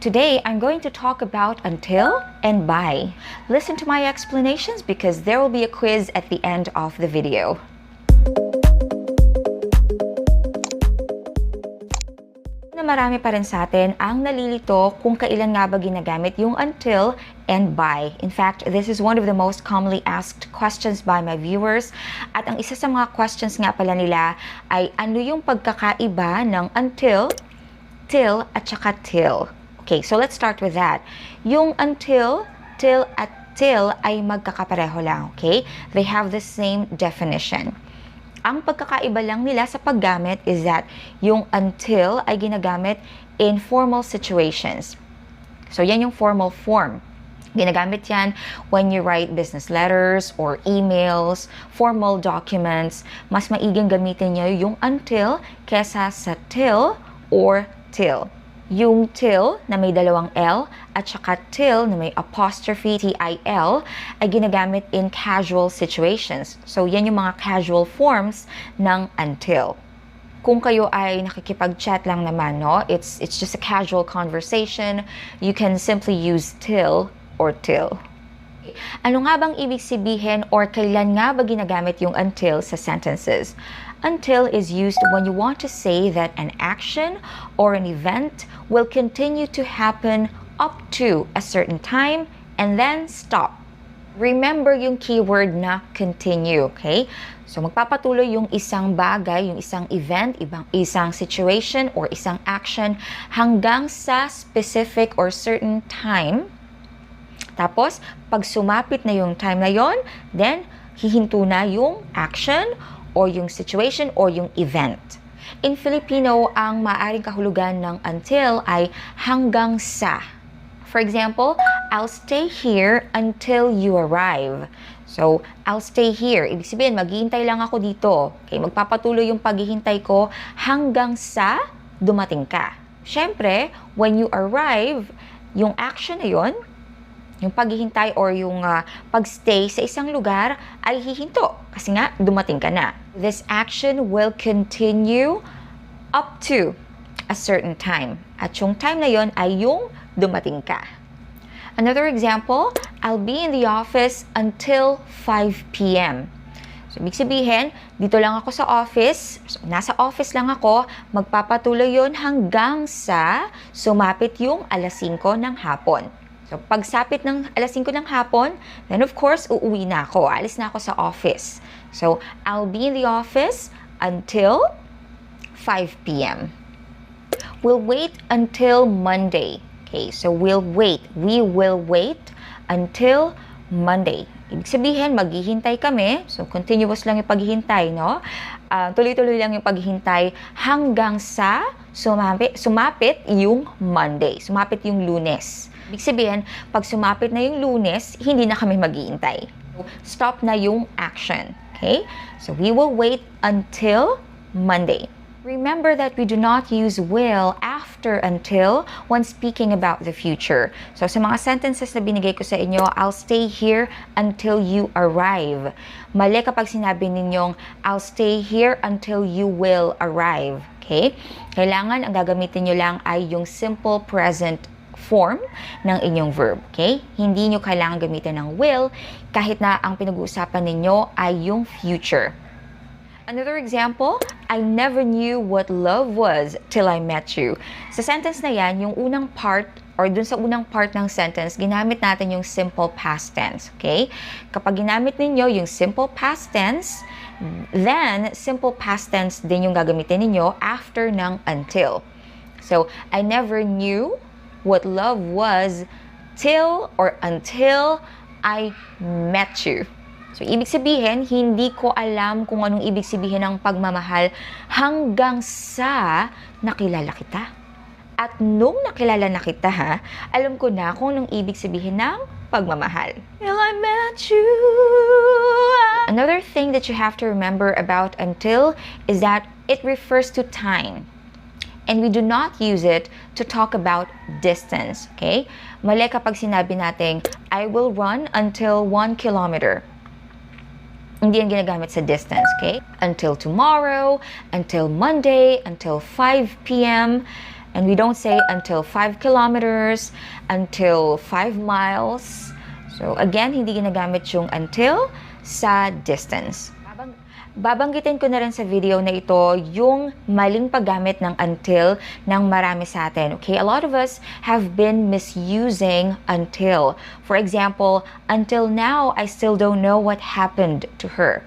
Today, I'm going to talk about until and by. Listen to my explanations because there will be a quiz at the end of the video. Marami pa rin sa atin ang nalilito kung kailan nga ba ginagamit yung until and by. In fact, this is one of the most commonly asked questions by my viewers. At ang isa sa mga questions nga pala nila ay ano yung pagkakaiba ng until, till, at saka till. Okay, so let's start with that. Yung until, till, at till ay magkakapareho lang, okay? They have the same definition. Ang pagkakaiba lang nila sa paggamit is that yung until ay ginagamit in formal situations. So yan yung formal form. Ginagamit yan when you write business letters or emails, formal documents. Mas maiging gamitin nyo yung until kesa sa till or till. Yung till na may dalawang L at saka till na may apostrophe T-I-L ay ginagamit in casual situations. So, yan yung mga casual forms ng until. Kung kayo ay nakikipag-chat lang naman, no? It's just a casual conversation. You can simply use till or till. Ano nga bang ibig sabihin or kailan nga ba ginagamit yung until sa sentences? Until is used when you want to say that an action or an event will continue to happen up to a certain time and then stop. Remember yung keyword na continue, okay? So magpapatuloy yung isang bagay, yung isang event, isang situation or isang action hanggang sa specific or certain time. Tapos, pag sumapit na yung time na yon, then hihinto na yung action or yung situation or yung event. In Filipino, ang maaaring kahulugan ng until ay hanggang sa. For example, I'll stay here until you arrive. So, I'll stay here. Ibig sabihin, maghihintay lang ako dito. Okay, magpapatuloy yung paghihintay ko hanggang sa dumating ka. Siyempre, when you arrive, yung action na yon, yung paghihintay or yung pagstay sa isang lugar ay hihinto kasi nga dumating ka na. This action will continue up to a certain time. At yung time na yon ay yung dumating ka. Another example, I'll be in the office until 5 p.m. So, ibig sabihin, dito lang ako sa office, so, nasa office lang ako, magpapatuloy yon hanggang sa sumapit yung alas 5 ng hapon. So, pagsapit ng alas 5 ng hapon, then of course, uuwi na ako. Alis na ako sa office. So, I'll be in the office until 5 p.m. We'll wait until Monday. Okay, so we will wait until Monday. Ibig sabihin, maghihintay kami. So, continuous lang yung paghihintay, no? Tuloy-tuloy lang yung paghihintay hanggang sa sumapit yung Monday. Sumapit yung Lunes. Ibig sabihin, pag sumapit na yung Lunes, hindi na kami maghihintay. Stop na yung action. Okay? So, we will wait until Monday. Remember that we do not use will after until when speaking about the future. So, sa mga sentences na binigay ko sa inyo, I'll stay here until you arrive. Mali kapag sinabi ninyong, I'll stay here until you will arrive. Okay? Kailangan, ang gagamitin nyo lang ay yung simple present form ng inyong verb, okay? Hindi nyo kailangan gamitin ng will kahit na ang pinag-uusapan ninyo ay yung future. Another example, I never knew what love was till I met you. Sa sentence na yan, yung unang part or dun sa unang part ng sentence, ginamit natin yung simple past tense, okay? Kapag ginamit ninyo yung simple past tense, then simple past tense din yung gagamitin ninyo after ng until. So, I never knew what love was till or until I met you. So, ibig sabihin, hindi ko alam kung anong ibig sabihin ng pagmamahal hanggang sa nakilala kita. At nung nakilala na kita, alam ko na kung anong ibig sabihin ng pagmamahal. Till I met you. Another thing that you have to remember about until is that it refers to time. And we do not use it to talk about distance, okay? Mali kapag sinabi natin, I will run until 1 kilometer. Hindi yan ginagamit sa distance, okay? Until tomorrow, until Monday, until 5 p.m. And we don't say until 5 kilometers, until 5 miles. So again, hindi ginagamit yung until sa distance. Babanggitin ko na rin sa video na ito yung maling paggamit ng until ng marami sa atin. Okay, a lot of us have been misusing until. For example, until now, I still don't know what happened to her.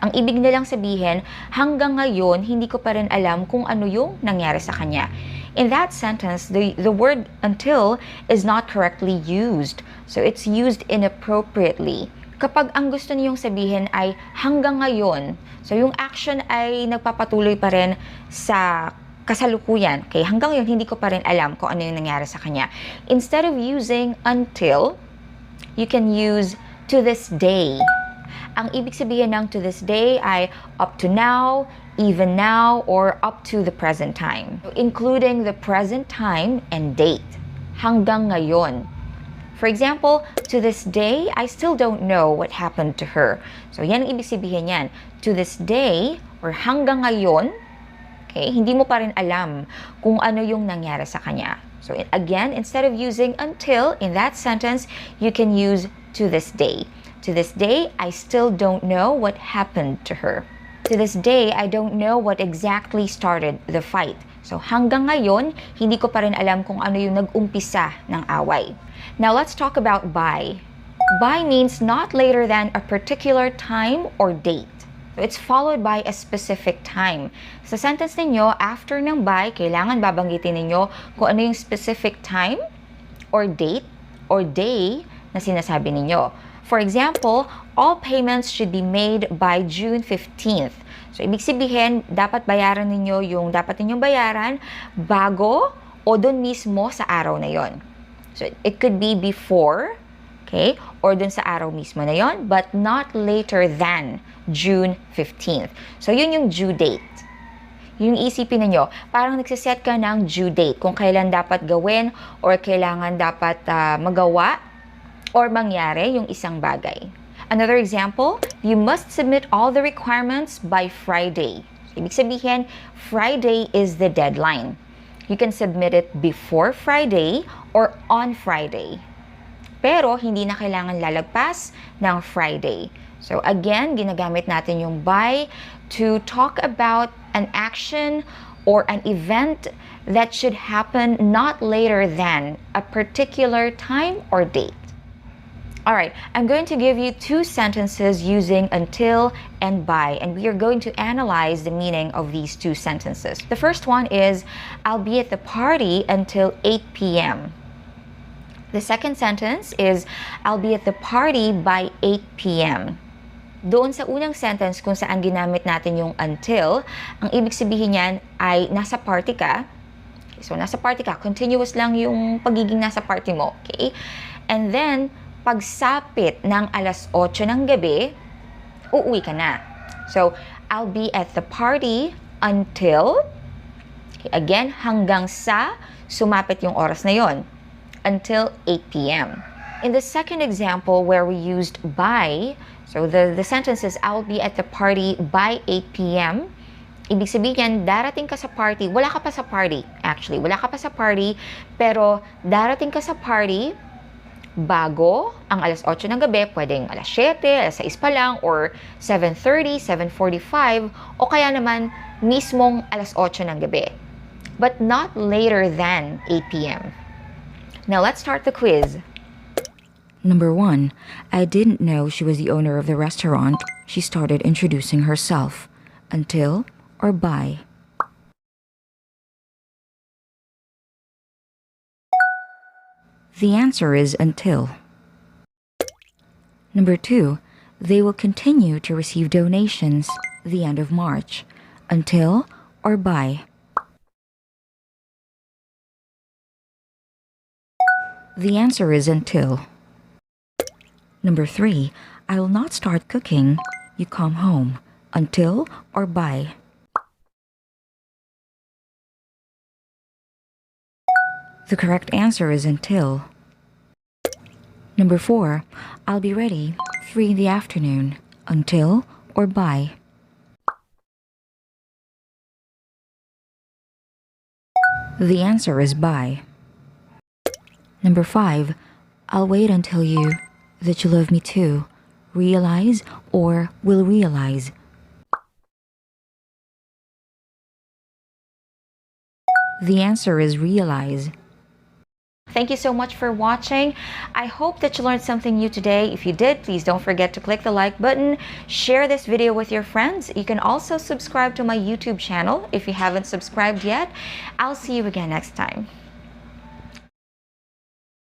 Ang ibig nilang sabihin, hanggang ngayon, hindi ko pa rin alam kung ano yung nangyari sa kanya. In that sentence, the word until is not correctly used. So it's used inappropriately. Kapag ang gusto niyong sabihin ay hanggang ngayon, so yung action ay nagpapatuloy pa rin sa kasalukuyan. Okay, hanggang ngayon, hindi ko pa rin alam kung ano yung nangyari sa kanya. Instead of using until, you can use to this day. Ang ibig sabihin ng to this day ay up to now, even now, or up to the present time. So, including the present time and date. Hanggang ngayon. For example, to this day, I still don't know what happened to her. So, yan ang ibig sabihin yan. To this day, or hanggang ngayon, okay, hindi mo pa rin alam kung ano yung nangyari sa kanya. So, again, instead of using until in that sentence, you can use to this day. To this day, I still don't know what happened to her. To this day, I don't know what exactly started the fight. So, hanggang ngayon, hindi ko pa rin alam kung ano yung nag-umpisa ng away. Now, let's talk about by. By means not later than a particular time or date. So, it's followed by a specific time. Sa sentence ninyo, after ng by, kailangan babanggitin ninyo kung ano yung specific time or date or day na sinasabi ninyo. For example, all payments should be made by June 15th. So, ibig sabihin, dapat bayaran ninyo yung dapat ninyong bayaran bago o dun mismo sa araw na yon. So, it could be before, okay, or dun sa araw mismo na yon, but not later than June 15th. So, yun yung due date. Yung isipin ninyo, parang nagsiset ka ng due date kung kailan dapat gawin or kailangan dapat magawa or mangyari yung isang bagay. Another example, you must submit all the requirements by Friday. So, ibig sabihin, Friday is the deadline. You can submit it before Friday or on Friday. Pero, hindi na kailangan lalagpas ng Friday. So, again, ginagamit natin yung by to talk about an action or an event that should happen not later than a particular time or date. Alright, I'm going to give you two sentences using until and by, and we are going to analyze the meaning of these two sentences. The first one is, I'll be at the party until 8 p.m. The second sentence is, I'll be at the party by 8 p.m. Doon sa unang sentence kung saan ginamit natin yung until, ang ibig sabihin niyan ay nasa party ka. So, nasa party ka, continuous lang yung pagiging nasa party mo, okay? And then, pagsapit ng alas 8 ng gabi, uuwi ka na. So, I'll be at the party until, okay, again, hanggang sa sumapit yung oras na yon, until 8 p.m. In the second example where we used by, so the sentence is, I'll be at the party by 8 p.m. Ibig sabihin, darating ka sa party, wala ka pa sa party, actually, wala ka pa sa party, pero darating ka sa party bago ang alas 8 ng gabi, pwedeng alas 7, alas 6 pa lang, or 7:30, 7:45, o kaya naman mismong alas 8 ng gabi. But not later than 8 p.m. Now, let's start the quiz. Number 1. I didn't know she was the owner of the restaurant. She started introducing herself. Until or by? The answer is until. Number 2. They will continue to receive donations the end of March. Until or by? The answer is until. Number 3. I will not start cooking. You come home. Until or by? The correct answer is until. Number 4. I'll be ready 3 in the afternoon. Until or by? The answer is by. Number 5. I'll wait until you that you love me too. Realize or will realize. The answer is realize. Thank you so much for watching. I hope that you learned something new today. If you did, please don't forget to click the like button, share this video with your friends. You can also subscribe to my YouTube channel if you haven't subscribed yet. I'll see you again next time.